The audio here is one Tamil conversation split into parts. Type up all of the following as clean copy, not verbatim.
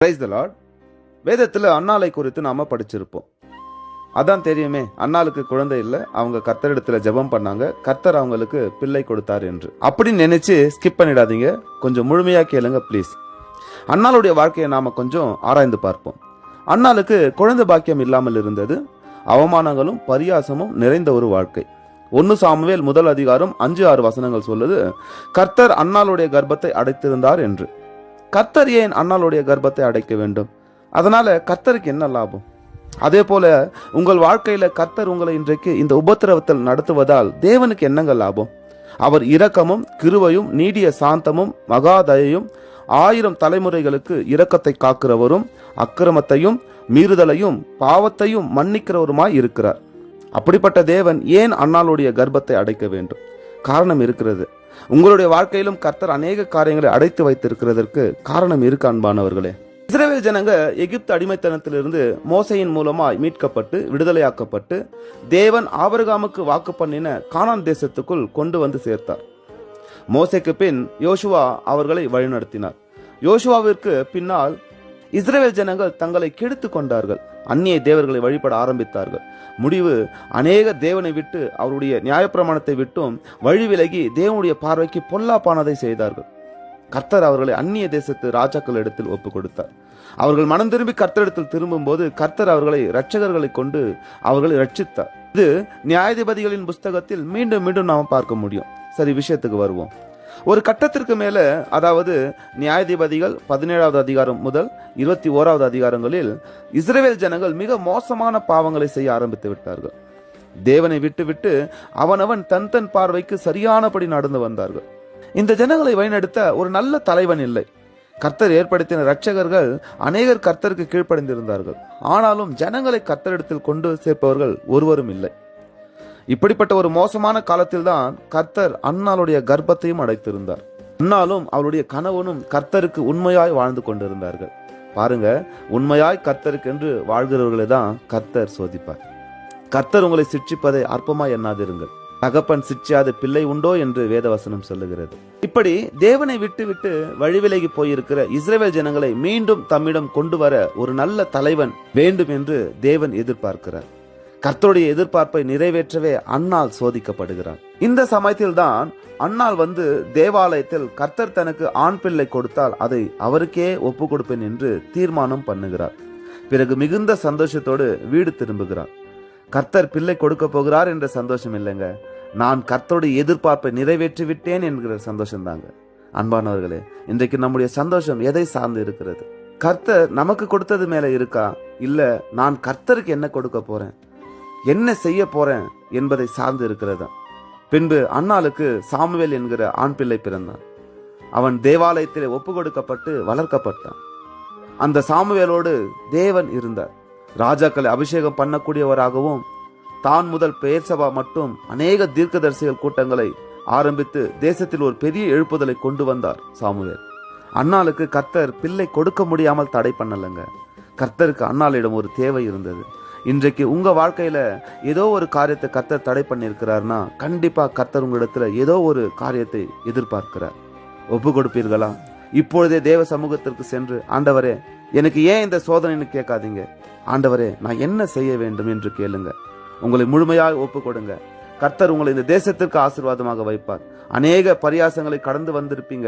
Praise the Lord. வேதத்தில் அன்னாளை குறித்து நாம படிச்சிருப்போம். அதான் தெரியுமே, அன்னாளுக்கு குழந்தை இல்லை, அவங்க கர்த்தரிடத்துல ஜெபம் பண்ணாங்க, கர்த்தர் அவங்களுக்கு பிள்ளை கொடுத்தார் என்று. அப்படி நினைச்சு ஸ்கிப் பண்ணிடாதீங்க, கொஞ்சம் முழுமையா கேளுங்க ப்ளீஸ். அன்னாளுடைய வாழ்க்கையை நாம கொஞ்சம் ஆராய்ந்து பார்ப்போம். அன்னாளுக்கு குழந்தை பாக்கியம் இல்லாமல் இருந்தது. அவமானங்களும் பரியாசமும் நிறைந்த ஒரு வாழ்க்கை. 1 சாமுவேல் 1:5-6 வசனங்கள் சொல்லுது, கர்த்தர் அன்னாளுடைய கர்ப்பத்தை அடைத்திருந்தார் என்று. கர்த்தர் ஏன் அன்னாளுடைய கர்ப்பத்தை அடைக்க வேண்டும்? அதனால கர்த்தருக்கு என்ன லாபம்? அதே போல உங்கள் வாழ்க்கையில கர்த்தர் உங்களை இன்றைக்கு இந்த உபத்திரவத்தில் நடத்துவதால் தேவனுக்கு என்னங்க லாபம்? அவர் இரக்கமும் கிருபையும் நீடிய சாந்தமும் மகாதயையும் 1000 தலைமுறைகளுக்கு இரக்கத்தை காக்கிறவரும் அக்கிரமத்தையும் மீறுதலையும் பாவத்தையும் மன்னிக்கிறவருமாய் இருக்கிறார். அப்படிப்பட்ட தேவன் ஏன் அன்னாளுடைய கர்ப்பத்தை அடைக்க வேண்டும்? காரணம் இருக்கிறது. உங்களுடைய வாழ்க்கையிலும் கர்த்தர் அநேக காரியங்களை அடைத்து வைத்திருக்கிறதற்கு காரணம் இருக்கு அன்பானவர்களே. இஸ்ரவேல் ஜனங்க எகிப்து அடிமைத்தனத்திலிருந்து மோசையின் மூலமாய் மீட்கப்பட்டு விடுதலையாக்கப்பட்டு தேவன் ஆபிரகாமுக்கு வாக்கு பண்ணின கானான் தேசத்துக்குள் கொண்டு வந்து சேர்த்தார். மோசைக்கு பின் யோசுவா அவர்களை வழிநடத்தினார். யோசுவாவிற்கு பின்னால் இஸ்ரவேல் ஜனங்கள் தங்களை கெடுத்து கொண்டார்கள், அந்நிய தேவர்களை வழிபட ஆரம்பித்தார்கள். முடிவு, அநேக தேவனை விட்டு அவருடைய நியாயப்பிரமாணத்தை விட்டும் வழி விலகி தேவனுடைய பார்வைக்கு பொல்லாப்பானதை செய்தார்கள். கர்த்தர் அவர்களை அந்நிய தேசத்து ராஜாக்கள் இடத்தில் ஒப்பு கொடுத்தார். அவர்கள் மனம் திரும்பி கர்த்தரிடத்தில் திரும்பும் போது கர்த்தர் அவர்களை இரட்சகர்களை கொண்டு அவர்களை ரட்சித்தார். இது நியாயாதிபதிகளின் புஸ்தகத்தில் மீண்டும் மீண்டும் நாம பார்க்க முடியும். சரி, விஷயத்துக்கு வருவோம். ஒரு கட்டத்திற்கு மேல, அதாவது நியாயாதிபதிகள் 17வது அதிகாரம் முதல் 21வது அதிகாரங்களில் இஸ்ரவேல் ஜனங்கள் மிக மோசமான பாவங்களை செய்ய ஆரம்பித்து விட்டார்கள். தேவனை விட்டு விட்டு அவனவன் தன் பார்வைக்கு சரியானபடி நடந்து வந்தார்கள். இந்த ஜனங்களை வழிநடத்த ஒரு நல்ல தலைவன் இல்லை. கர்த்தர் ஏற்படுத்தின இரட்சகர்கள் அநேகர் கர்த்தருக்கு கீழ்ப்படைந்திருந்தார்கள். ஆனாலும் ஜனங்களை கர்த்தரிடத்தில் கொண்டு சேர்ப்பவர்கள் ஒருவரும் இல்லை. இப்படிப்பட்ட ஒரு மோசமான காலத்தில் தான் கர்த்தர் அன்னாளுடைய கர்ப்பத்தையும் அடைத்திருந்தார். அன்னாலும் அவருடைய கணவனும் கர்த்தருக்கு உண்மையாய் வாழ்ந்து கொண்டிருந்தார்கள். பாருங்க, உண்மையாய் கர்த்தருக்கு என்று வாழ்கிறவர்களை தான் கர்த்தர் சோதிப்பார். கர்த்தர் உங்களை சிட்சிப்பதை அற்பமாய் எண்ணாதிருங்கள். தகப்பன் சிட்சியாத பிள்ளை உண்டோ என்று வேதவசனம் சொல்லுகிறது. இப்படி தேவனை விட்டு விட்டு வழிவிலகி போயிருக்கிற இஸ்ரவேல் ஜனங்களை மீண்டும் தம்மிடம் கொண்டு வர ஒரு நல்ல தலைவன் வேண்டும் என்று தேவன் எதிர்பார்க்கிறார். கர்த்தருடைய எதிர்பார்ப்பை நிறைவேற்றவே அன்னாள் சோதிக்கப்படுகிறார். இந்த சமயத்தில் தான் அன்னாள் வந்து தேவாலயத்தில் கர்த்தர் தனக்கு ஆண் பிள்ளை கொடுத்தால் அதை அவருக்கே ஒப்பு கொடுப்பேன் என்று தீர்மானம் பண்ணுகிறார். பிறகு மிகுந்த சந்தோஷத்தோடு வீடு திரும்புகிறார். கர்த்தர் பிள்ளை கொடுக்க போகிறார் என்ற சந்தோஷம் இல்லைங்க, நான் கர்த்தருடைய எதிர்பார்ப்பை நிறைவேற்றி விட்டேன் என்கிற சந்தோஷம் தாங்க. அன்பானவர்களே, இன்றைக்கு நம்முடைய சந்தோஷம் எதை சார்ந்து இருக்கிறது? கர்த்தர் நமக்கு கொடுத்தது மேல இருக்கா, இல்ல நான் கர்த்தருக்கு என்ன கொடுக்க போறேன், என்ன செய்ய போறேன் என்பதை சார்ந்து இருக்கிறதா? பின்பு அன்னாளுக்கு சாமுவேல் என்கிற ஆண் பிள்ளை பிறந்தான். அவன் தேவாலயத்திலே ஒப்பு கொடுக்கப்பட்டு வளர்க்கப்பட்டான். அந்த சாமுவேலோடு தேவன் இருந்தார். ராஜாக்களை அபிஷேகம் பண்ணக்கூடியவராகவும் தான் முதல் பெயர்சபா மட்டும் அநேக தீர்க்கதரிசிகள் கூட்டங்களை ஆரம்பித்து தேசத்தில் ஒரு பெரிய எழுப்புதலை கொண்டு வந்தார் சாமுவேல். அன்னாளுக்கு கர்த்தர் பிள்ளை கொடுக்க முடியாமல் தடை பண்ணலங்க. கர்த்தருக்கு அன்னாளிடம் ஒரு தேவை இருந்தது. இன்றைக்கு உங்க வாழ்க்கையில ஏதோ ஒரு காரியத்தை கர்த்தர் தடை பண்ணியிருக்கிறார்னா கண்டிப்பா கர்த்தர் உங்களிடத்துல ஏதோ ஒரு காரியத்தை எதிர்பார்க்கிறார். ஒப்பு கொடுப்பீர்களா? இப்பொழுதே தேவ சமூகத்திற்கு சென்று, ஆண்டவரே எனக்கு ஏன் இந்த சோதனைன்னு கேட்காதீங்க, ஆண்டவரே நான் என்ன செய்ய வேண்டும் என்று கேளுங்க. உங்களை முழுமையாக ஒப்பு கொடுங்க. கர்த்தர் உங்களை இந்த தேசத்திற்கு ஆசீர்வாதமாக வைப்பார். அநேக பரியாசங்களை கடந்து வந்திருப்பீங்க.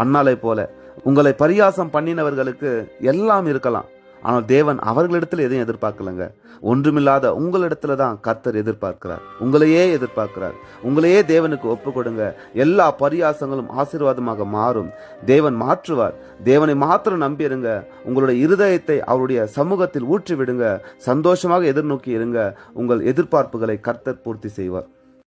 அன்னாளை போல உங்களை பரியாசம் பண்ணினவர்களுக்கு எல்லாம் இருக்கலாம், ஆனால் தேவன் அவர்களிடத்தில் எதையும் எதிர்பார்க்கலங்க. ஒன்றுமில்லாத உங்களிடத்துல தான் கர்த்தர் எதிர்பார்க்கிறார். உங்களையே எதிர்பார்க்கிறார். உங்களையே தேவனுக்கு ஒப்பு கொடுங்க. எல்லா பரியாசங்களும் ஆசீர்வாதமாக மாறும். தேவன் மாற்றுவார். தேவனை மாத்திரம் நம்பியிருங்க. உங்களுடைய இருதயத்தை அவருடைய சமூகத்தில் ஊற்றி விடுங்க. சந்தோஷமாக எதிர்நோக்கி இருங்க. உங்கள் எதிர்பார்ப்புகளை கர்த்தர் பூர்த்தி செய்வார்.